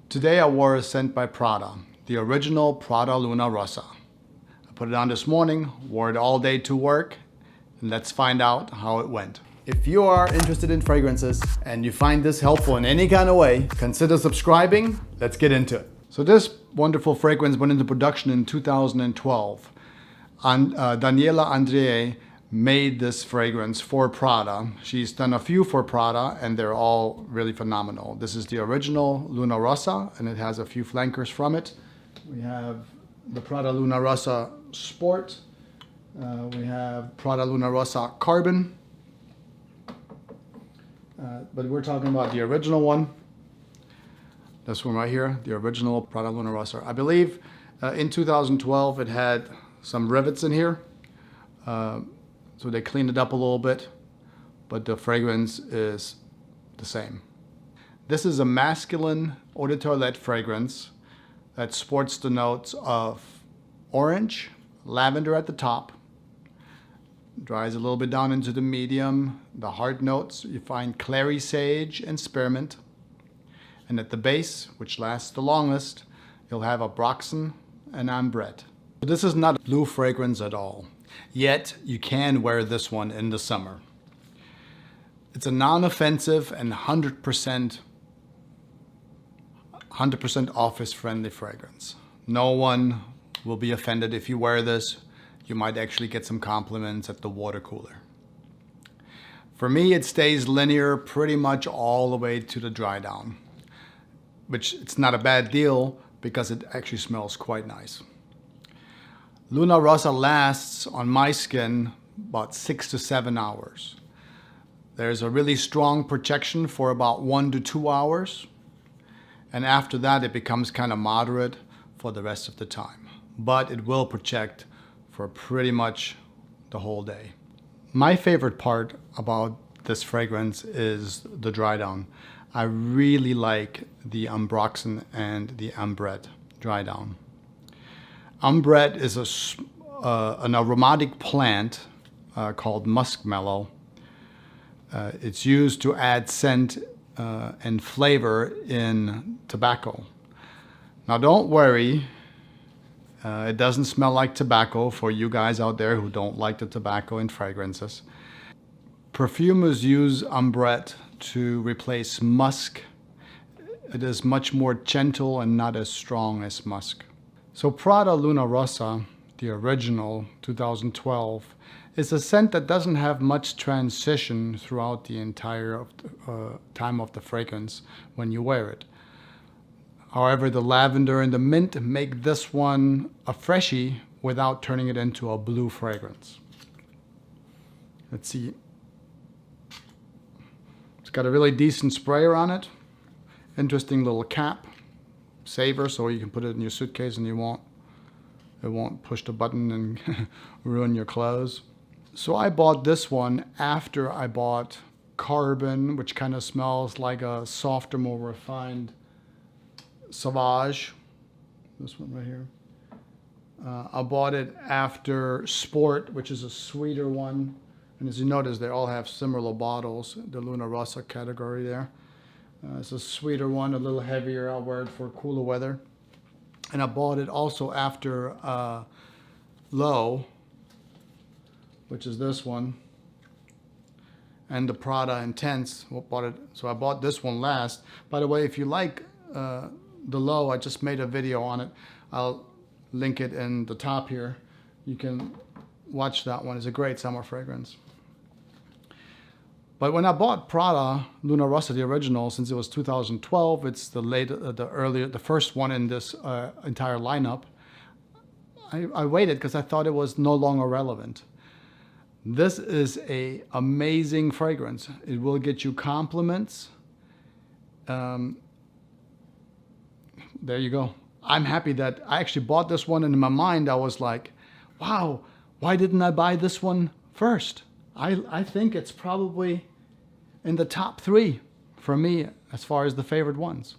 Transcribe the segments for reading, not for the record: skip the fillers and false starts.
Today I wore a scent by Prada, the original Prada Luna Rossa. I put it on this morning, wore it all day to work, and let's find out how it went. If you are interested in fragrances and you find this helpful in any kind of way, consider subscribing. Let's get into it. So this wonderful fragrance went into production in 2012. Daniela Andrié made this fragrance for Prada. She's done a few for Prada and they're all really phenomenal. This is the original Luna Rossa and it has a few flankers from it. We have the Prada Luna Rossa Sport. We have Prada Luna Rossa Carbon. But we're talking about the original one. This one right here, the original Prada Luna Rossa. I believe in 2012 it had some rivets in here. So they cleaned it up a little bit, but the fragrance is the same. This is a masculine eau de toilette fragrance that sports the notes of orange, lavender at the top, dries a little bit down into the medium. The heart notes, you find clary sage and spearmint. And at the base, which lasts the longest, you'll have abroxan and ambrette. This is not a blue fragrance at all. Yet you can wear this one in the summer. It's a non-offensive and 100% office-friendly fragrance. No one will be offended if you wear this. You might actually get some compliments at the water cooler. For me, it stays linear pretty much all the way to the dry down, which it's not a bad deal because it actually smells quite nice. Luna Rossa lasts on my skin about 6 to 7 hours. There's a really strong protection for about 1 to 2 hours. And after that, it becomes kind of moderate for the rest of the time. But it will protect for pretty much the whole day. My favorite part about this fragrance is the dry down. I really like the ambroxan and the ambrette dry down. Ambrette is an aromatic plant called muskmallow. It's used to add scent and flavor in tobacco. Now don't worry, it doesn't smell like tobacco for you guys out there who don't like the tobacco in fragrances. Perfumers use ambrette to replace musk. It is much more gentle and not as strong as musk. So Prada Luna Rossa, the original 2012, is a scent that doesn't have much transition throughout the entire time of the fragrance when you wear it. However, the lavender and the mint make this one a freshie without turning it into a blue fragrance. Let's see. It's got a really decent sprayer on it. Interesting little cap. Saver, so you can put it in your suitcase and it won't push the button and ruin your clothes. So I bought this one after I bought Carbon, which kind of smells like a softer, more refined Sauvage. This one right here. I bought it after Sport, which is a sweeter one. And as you notice, they all have similar bottles, the Luna Rossa category there. It's a sweeter one, a little heavier. I'll wear it for cooler weather. And I bought it also after Low, which is this one, and the Prada Intense. So I bought this one last. By the way, if you like the Low, I just made a video on it. I'll link it in the top here. You can watch that one. It's a great summer fragrance. But when I bought Prada Luna Rossa, the original, since it was 2012, it's the first one in this entire lineup. I waited because I thought it was no longer relevant. This is an amazing fragrance. It will get you compliments. There you go. I'm happy that I actually bought this one, and in my mind I was like, wow, why didn't I buy this one first? I think it's probably in the top 3 for me as far as the favorite ones.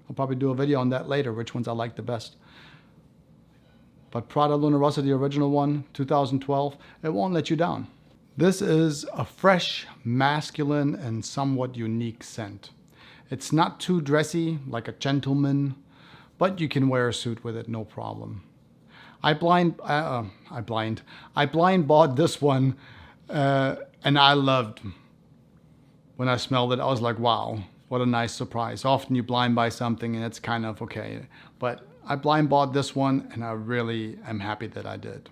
I'll probably do a video on that later, which ones I like the best. But Prada Luna Rossa, the original one, 2012, it won't let you down. This is a fresh, masculine, and somewhat unique scent. It's not too dressy, like a gentleman, but you can wear a suit with it, no problem. I blind bought this one, and I loved. When I smelled it, I was like, wow, what a nice surprise. Often you blind buy something and it's kind of okay, but I blind bought this one, and I really am happy that I did.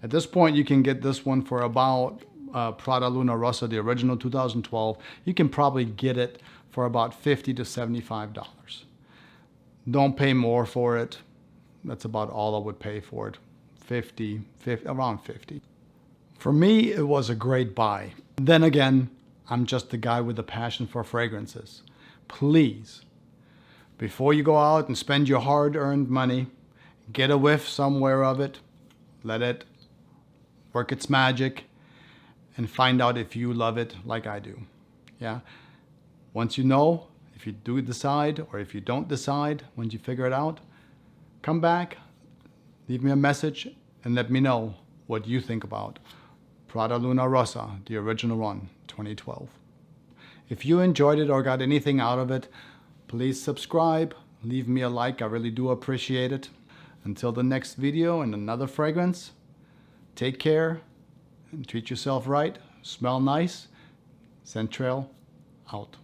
At this point, you can get this one for about Prada Luna Rossa, the original 2012. You can probably get it for about $50 to $75. Don't pay more for it. That's about all I would pay for it. Around 50. For me, it was a great buy. Then again, I'm just a guy with a passion for fragrances. Please, before you go out and spend your hard-earned money, get a whiff somewhere of it, let it work its magic, and find out if you love it like I do. Yeah. Once you know, if you do decide, or if you don't decide, once you figure it out, come back, leave me a message, and let me know what you think about Prada Luna Rossa, the original one, 2012. If you enjoyed it or got anything out of it, please subscribe, leave me a like, I really do appreciate it. Until the next video and another fragrance, take care and treat yourself right, smell nice. Centrail out.